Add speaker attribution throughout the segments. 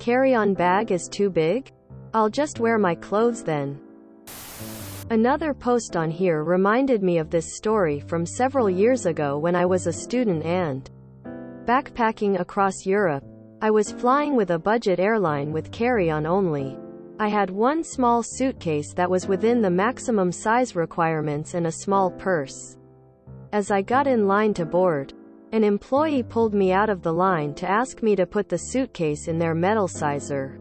Speaker 1: Carry-on bag is too big? I'll just wear my clothes then. Another post on here reminded me of this story from several years ago when I was a student and backpacking across Europe. I was flying with a budget airline with carry-on only. I had one small suitcase that was within the maximum size requirements and a small purse. As I got in line to board, an employee pulled me out of the line to ask me to put the suitcase in their metal sizer.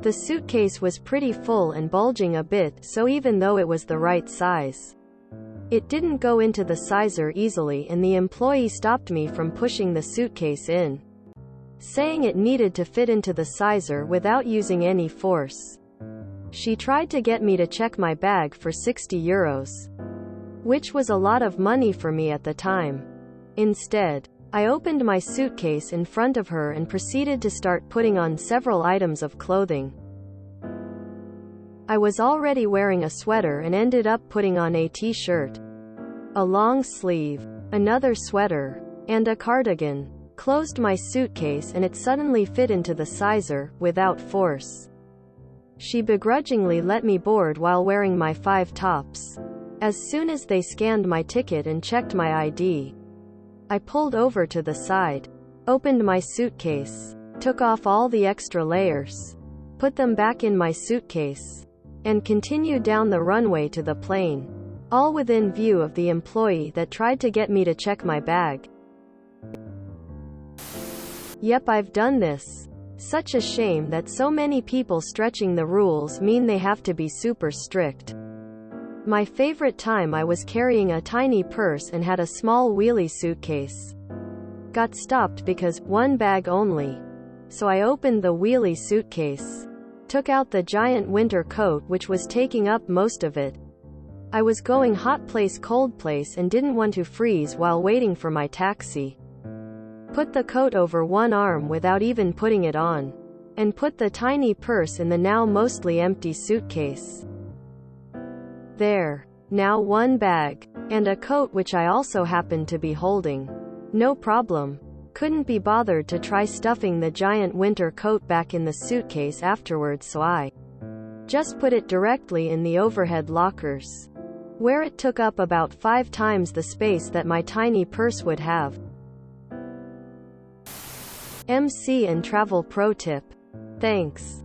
Speaker 1: The suitcase was pretty full and bulging a bit, so even though it was the right size, it didn't go into the sizer easily, and the employee stopped me from pushing the suitcase in, saying it needed to fit into the sizer without using any force. She tried to get me to check my bag for €60, which was a lot of money for me at the time. Instead, I opened my suitcase in front of her and proceeded to start putting on several items of clothing. I was already wearing a sweater and ended up putting on a t-shirt, a long sleeve, another sweater, and a cardigan. Closed my suitcase and it suddenly fit into the sizer, without force. She begrudgingly let me board while wearing my 5 tops. As soon as they scanned my ticket and checked my ID, I pulled over to the side, opened my suitcase, took off all the extra layers, put them back in my suitcase, and continued down the runway to the plane, all within view of the employee that tried to get me to check my bag. Yep, I've done this. Such a shame that so many people stretching the rules mean they have to be super strict. My favorite time, I was carrying a tiny purse and had a small wheelie suitcase. Got stopped because, one bag only. So I opened the wheelie suitcase, took out the giant winter coat which was taking up most of it. I was going hot place cold place and didn't want to freeze while waiting for my taxi. Put the coat over one arm without even putting it on, and put the tiny purse in the now mostly empty suitcase. There. Now one bag. And a coat which I also happened to be holding. No problem. Couldn't be bothered to try stuffing the giant winter coat back in the suitcase afterwards, so I just put it directly in the overhead lockers, where it took up about 5 times the space that my tiny purse would have. MC and travel pro tip. Thanks.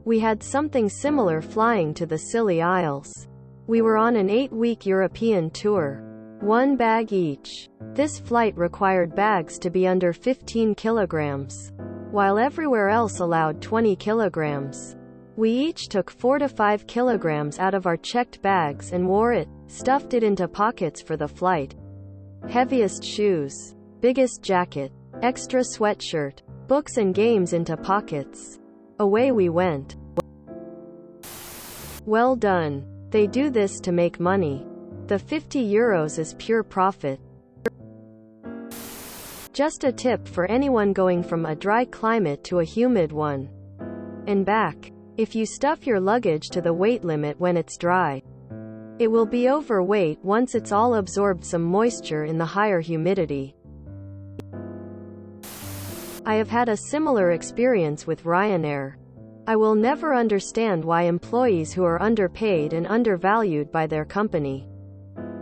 Speaker 1: We had something similar flying to the Scilly Isles. We were on an 8-week European tour. 1 bag each. This flight required bags to be under 15 kilograms, while everywhere else allowed 20 kilograms. We each took 4 to 5 kilograms out of our checked bags and wore it, stuffed it into pockets for the flight. Heaviest shoes, biggest jacket, extra sweatshirt, books and games into pockets. Away we went. Well done. They do this to make money. The €50 is pure profit. Just a tip for anyone going from a dry climate to a humid one and back. If you stuff your luggage to the weight limit when it's dry, it will be overweight once it's all absorbed some moisture in the higher humidity. I have had a similar experience with Ryanair. I will never understand why employees who are underpaid and undervalued by their company,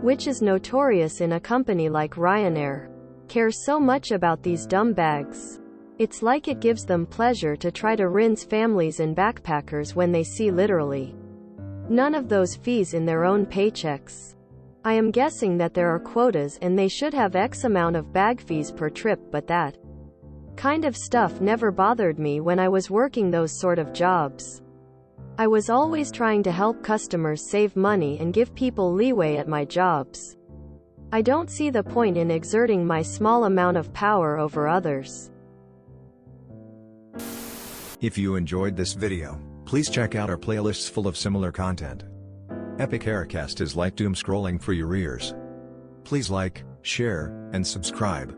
Speaker 1: which is notorious in a company like Ryanair, care so much about these dumb bags. It's like it gives them pleasure to try to rinse families and backpackers when they see literally none of those fees in their own paychecks. I am guessing that there are quotas and they should have X amount of bag fees per trip, but that kind of stuff never bothered me when I was working those sort of jobs. I was always trying to help customers save money and give people leeway at my jobs. I don't see the point in exerting my small amount of power over others.
Speaker 2: If you enjoyed this video, please check out our playlists full of similar content. Epic Aircast is like doom scrolling for your ears. Please like, share, and subscribe.